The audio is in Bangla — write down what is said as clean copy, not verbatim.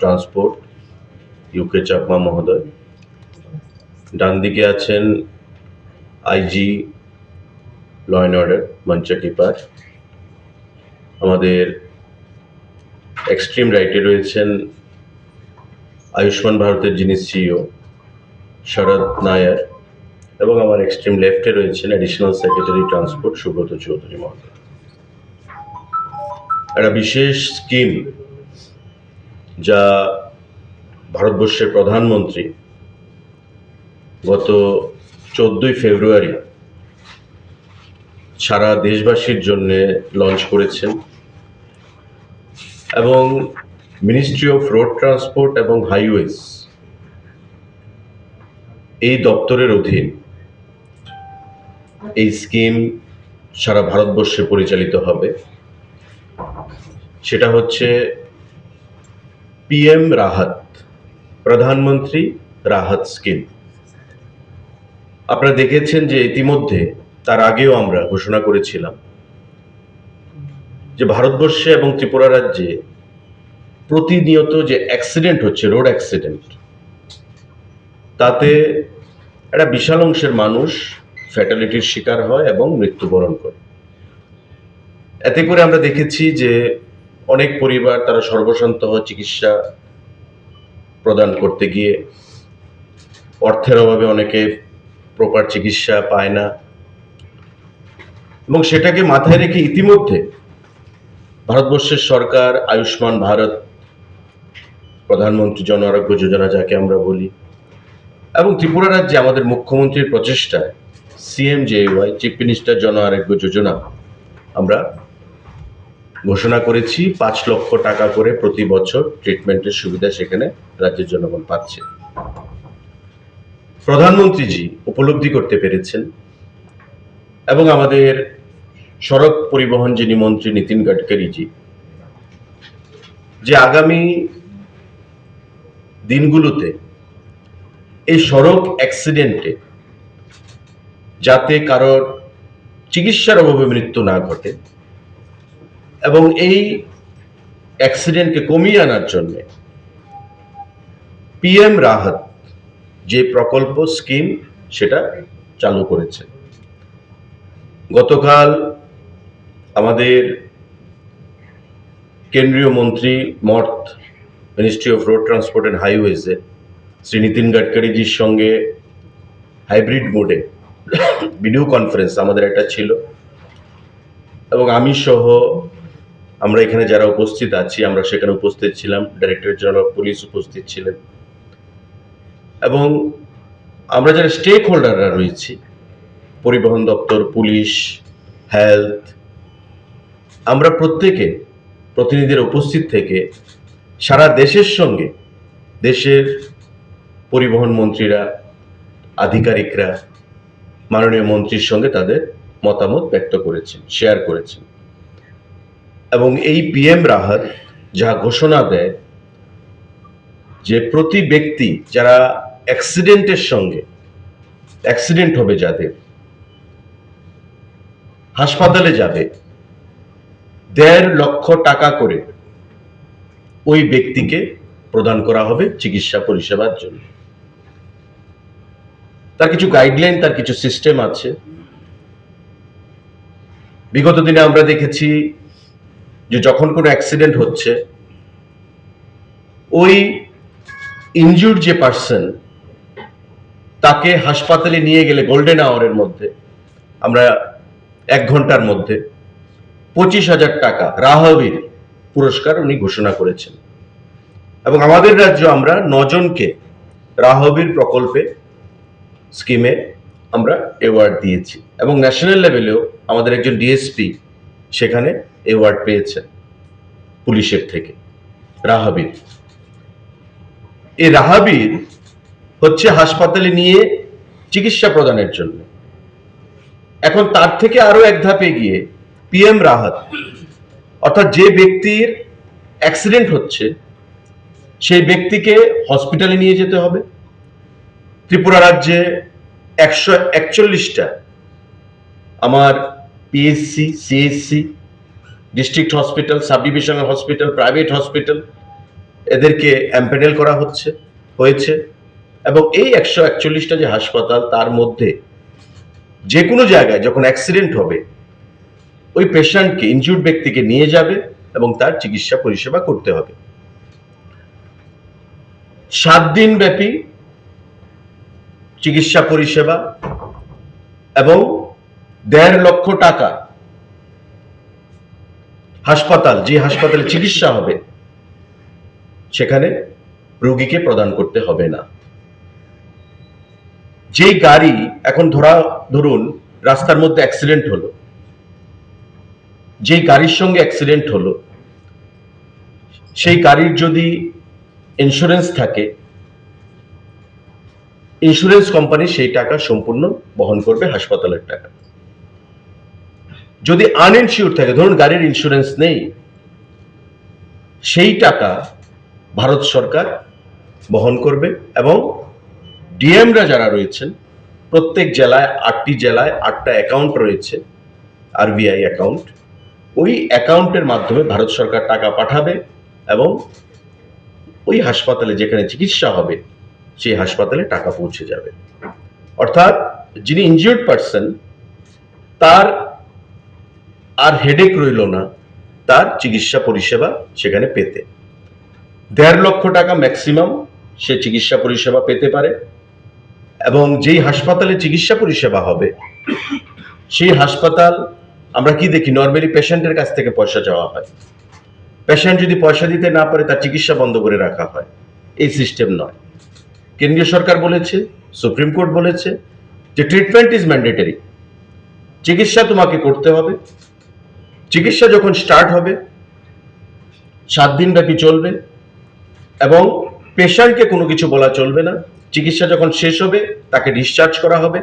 ট্রান্সপোর্ট ইউকে চাকমা মহোদয়, ডান দিকে আছেন আইজি ল অ্যান্ড অর্ডার মঞ্চা কিপার, আমাদের এক্সট্রিম রাইটে রয়েছেন আয়ুষ্মান ভারতের যিনি সিইও শরদ নায়ার, এবং আমার এক্সট্রিম লেফটে রয়েছেন additional secretary transport Subrata Chowdhury মহোদয়। একটা বিশেষ স্কিম যা ভারতবর্ষের প্রধানমন্ত্রী গত 14ই ফেব্রুয়ারি সারা দেশবাসীর জন্য লঞ্চ করেছেন, এবং মিনিস্ট্রি অফ রোড ট্রান্সপোর্ট এবং হাইওয়েজ এই দপ্তরের অধীন এই স্কিম সারা ভারতবর্ষে পরিচালিত হবে। সেটা হচ্ছে পিএম রাহাত, প্রধানমন্ত্রী রাহাত স্কিম। আপনারা দেখেছেন যে ইতিমধ্যে তার আগেও আমরা ঘোষণা করেছিলাম যে ভারতবর্ষে এবং ত্রিপুরা রাজ্যে প্রতিনিয়ত যে অ্যাক্সিডেন্ট হচ্ছে, রোড অ্যাক্সিডেন্ট, তাতে একটা বিশাল অংশের মানুষ ফ্যাটালিটির শিকার হয় এবং মৃত্যুবরণ করে। এতে করে আমরা দেখেছি যে অনেক পরিবার তারা সর্বশান্তঃ চিকিৎসা প্রদান করতে গিয়ে অর্থের অভাবে অনেকে প্রপার চিকিৎসা পায় না, এবং সেটাকে মাথায় রেখে ইতিমধ্যে ভারতবর্ষের সরকার আয়ুষ্মান ভারত, প্রধানমন্ত্রী জন আরোগ্য যোজনা যাকে আমরা বলি, এবং ত্রিপুরা রাজ্যে আমাদের মুখ্যমন্ত্রীর প্রচেষ্টায় CMJY চিফ মিনিস্টার জন আরোগ্য যোজনা আমরা ঘোষণা করেছি। 5 লক্ষ টাকা করে প্রতি বছর ট্রিটমেন্টের সুবিধা সেখানে রাজ্যের জনগণ পাচ্ছে। প্রধানমন্ত্রীজি উপলব্ধি করতে পেরেছেন, এবং আমাদের সড়ক পরিবহন যিনি মন্ত্রী নীতিন গডকারিজি, যে আগামী দিনগুলোতে এই সড়ক অ্যাক্সিডেন্টে যাতে কারোর চিকিৎসার অভাবে মৃত্যু না ঘটে, এবং এই অ্যাক্সিডেন্টকে কমিয়ে আনার জন্য পিএম রাহাত যে প্রকল্প স্কিম সেটা চালু করেছে। গতকাল আমাদের কেন্দ্রীয় মন্ত্রী মর্ত, ministry of road transport and হাইওয়েজে শ্রী নীতিন গডকারিজির সঙ্গে হাইব্রিড মোডে ভিডিও কনফারেন্স আমাদের একটা ছিল, এবং আমি সহ আমরা এখানে যারা উপস্থিত আছি আমরা সেখানে উপস্থিত ছিলাম, ডাইরেক্টর জেনারেল অফ পুলিশ উপস্থিত ছিলেন, এবং আমরা যারা স্টেক হোল্ডাররা রয়েছি, পরিবহন দপ্তর, পুলিশ, হেলথ, আমরা প্রত্যেকে প্রতিনিধিরা উপস্থিত থেকে সারা দেশের সঙ্গে দেশের পরিবহন মন্ত্রীরা, আধিকারিকরা মাননীয় মন্ত্রীর সঙ্গে তাদের মতামত ব্যক্ত করেছেন, শেয়ার করেছেন, এবং এই পিএম রাহাত যা ঘোষণা দেয় যে প্রতি ব্যক্তি যারা অ্যাক্সিডেন্টের সঙ্গে অ্যাক্সিডেন্ট হবে, যাদের হাসপাতালে যাবে, 1.5 লক্ষ টাকা করে ওই ব্যক্তিকে প্রদান করা হবে চিকিৎসা পরিষেবার জন্য। তার কিছু গাইডলাইন, তার কিছু সিস্টেম আছে। বিগত দিনে আমরা দেখেছি যে যখন কোনো অ্যাক্সিডেন্ট হচ্ছে, ওই ইনজুর্ড যে পার্সন তাকে হাসপাতালে নিয়ে গেলে গোল্ডেন আওয়ারের মধ্যে, আমরা 1 ঘন্টার মধ্যে 25,000 টাকা রাহবীর পুরস্কার উনি ঘোষণা করেছেন, এবং আমাদের রাজ্য আমরা 9 জনকে রাহবীর প্রকল্পে স্কিমে আমরা অ্যাওয়ার্ড দিয়েছি, এবং ন্যাশনাল লেভেলেও আমাদের একজন ডিএসপি সেখানে অ্যাওয়ার্ড পেয়েছেন পুলিশের থেকে রাহবীর। এই রাহবীর হচ্ছে হাসপাতালে নিয়ে চিকিৎসা প্রদানের জন্য। এখন তার থেকে আরো এক ধাপে গিয়ে পিএম রাহাত, অর্থাৎ যে ব্যক্তির অ্যাক্সিডেন্ট হচ্ছে সেই ব্যক্তিকে হসপিটালে নিয়ে যেতে হবে। ত্রিপুরা রাজ্যে 141টা আমার PSC, CSC, district hospital, sub divisional hospital, private hospital এদেরকে এমপ্যানেল করা হয়েছে এবং এই 141টা যে হাসপাতাল, তার মধ্যে যে কোনো জায়গায় যখন অ্যাক্সিডেন্ট হবে ওই পেশেন্টকে, ইনজিউর্ড ব্যক্তিকে নিয়ে যাবে এবং তার চিকিৎসা পরিষেবা করতে হবে। 7 দিন ব্যাপী চিকিৎসা পরিষেবা এবং 1.5 লক্ষ টাকা যে হাসপাতালে চিকিৎসা হবে সেখানে রোগীকে প্রদান করতে হবে না। যে গাড়ি এখন ধরুন রাস্তার মধ্যে অ্যাক্সিডেন্ট হলো, যে গাড়ির সঙ্গে অ্যাক্সিডেন্ট হলো সেই গাড়ির যদি ইন্স্যুরেন্স থাকে, ইন্স্যুরেন্স কোম্পানি সেই টাকা সম্পূর্ণ বহন করবে, হাসপাতালের টাকা। যদি আনইনসিওর থাকে, ধরুন গাড়ির ইন্স্যুরেন্স নেই, সেই টাকা ভারত সরকার বহন করবে এবং ডিএমরা যারা রয়েছেন, প্রত্যেক জেলায় 8টি জেলায় 8টা অ্যাকাউন্ট রয়েছে, আরবিআই অ্যাকাউন্ট, ওই অ্যাকাউন্টের মাধ্যমে ভারত সরকার টাকা পাঠাবে এবং ওই হাসপাতালে যেখানে চিকিৎসা হবে সেই হাসপাতালে টাকা পৌঁছে যাবে। অর্থাৎ যিনি ইনজিউর্ড পার্সন, তার আর হেডেক রইল না তার চিকিৎসা পরিষেবা সেখানে পেতে। 1.5 লক্ষ টাকা ম্যাক্সিমাম সে চিকিৎসা পরিষেবা পেতে পারে এবং যেই হাসপাতালে চিকিৎসা পরিষেবা হবে সেই হাসপাতাল, আমরা কি দেখি নর্মালি পেশেন্টের কাছ থেকে পয়সা চাওয়া হয়, পেশেন্ট যদি পয়সা দিতে না পারে তার চিকিৎসা বন্ধ করে রাখা হয়। এই সিস্টেম নয়। কেন্দ্রীয় সরকার বলেছে, সুপ্রিম কোর্ট বলেছে যে ট্রিটমেন্ট ইজ ম্যান্ডেটরি, চিকিৎসা তোমাকে করতে হবে। চিকিৎসা যখন স্টার্ট হবে 7 দিন ব্যাপী চলবে এবং পেশেন্টকে কোনো কিছু বলা চলবে না। চিকিৎসা যখন শেষ হবে তাকে ডিসচার্জ করা হবে।